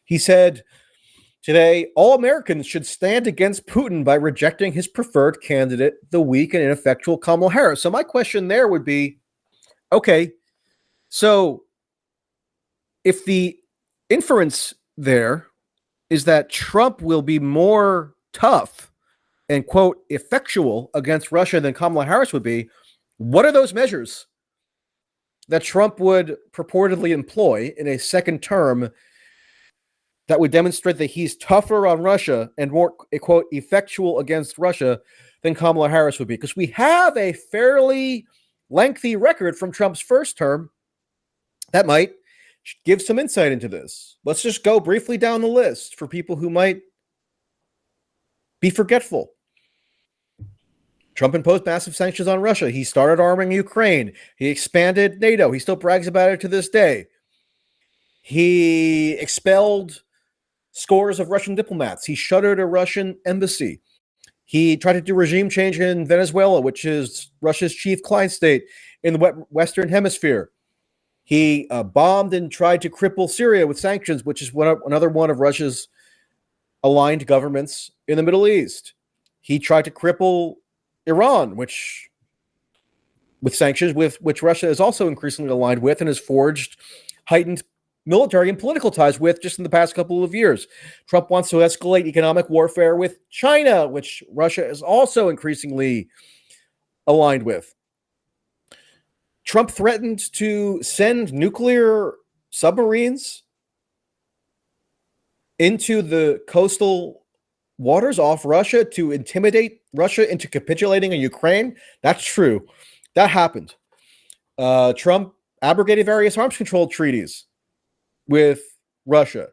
He said today, all Americans should stand against Putin by rejecting his preferred candidate, the weak and ineffectual Kamala Harris. So my question there would be, okay, so if the inference there is that Trump will be more tough and, quote, effectual against Russia than Kamala Harris would be, what are those measures that Trump would purportedly employ in a second term that would demonstrate that he's tougher on Russia and more, quote, effectual against Russia than Kamala Harris would be? Because we have a fairly lengthy record from Trump's first term that might give some insight into this. Let's just go briefly down the list for people who might be forgetful. Trump imposed massive sanctions on Russia. He started arming Ukraine. He expanded NATO. He still brags about it to this day. He expelled scores of Russian diplomats. He shuttered a Russian embassy. He tried to do regime change in Venezuela, which is Russia's chief client state in the Western Hemisphere. He bombed and tried to cripple Syria with sanctions, which is another one of Russia's aligned governments in the Middle East. He tried to cripple Iran, which with sanctions, which Russia is also increasingly aligned with and has forged heightened military and political ties with just in the past couple of years. Trump wants to escalate economic warfare with China, which Russia is also increasingly aligned with. Trump threatened to send nuclear submarines into the coastal waters off Russia to intimidate Russia into capitulating in Ukraine. That's true. That happened. Trump abrogated various arms control treaties with Russia.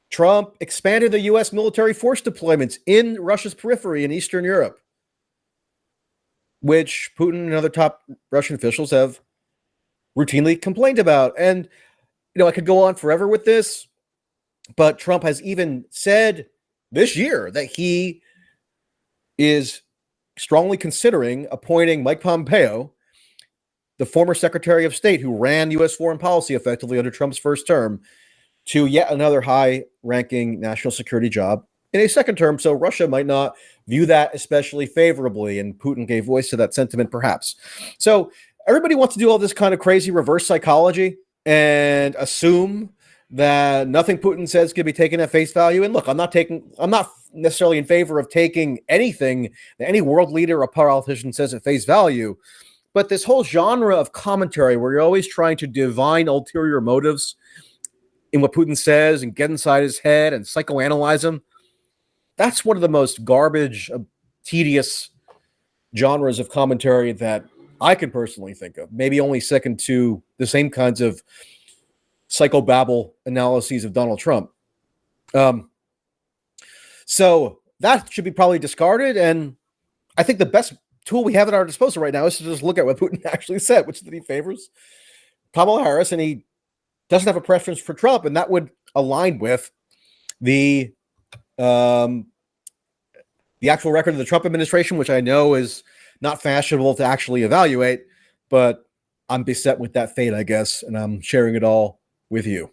Trump expanded the U.S. military force deployments in Russia's periphery in Eastern Europe, which Putin and other top Russian officials have routinely complained about. And, I could go on forever with this, but Trump has even said this year that he is strongly considering appointing Mike Pompeo, the former Secretary of State who ran U.S. foreign policy effectively under Trump's first term, to yet another high-ranking national security job in a second term. So Russia might not view that especially favorably, and Putin gave voice to that sentiment, perhaps. So everybody wants to do all this kind of crazy reverse psychology and assume that nothing Putin says can be taken at face value. And look, I'm not necessarily in favor of taking anything that any world leader or politician says at face value. But this whole genre of commentary where you're always trying to divine ulterior motives in what Putin says and get inside his head and psychoanalyze him, that's one of the most garbage, tedious genres of commentary that I can personally think of. Maybe only second to the same kinds of psychobabble analyses of Donald Trump. So that should be probably discarded. And I think the best tool we have at our disposal right now is to just look at what Putin actually said, which is that he favors Kamala Harris and he doesn't have a preference for Trump. And that would align with the actual record of the Trump administration, which I know is not fashionable to actually evaluate, but I'm beset with that fate, I guess, and I'm sharing it all with you.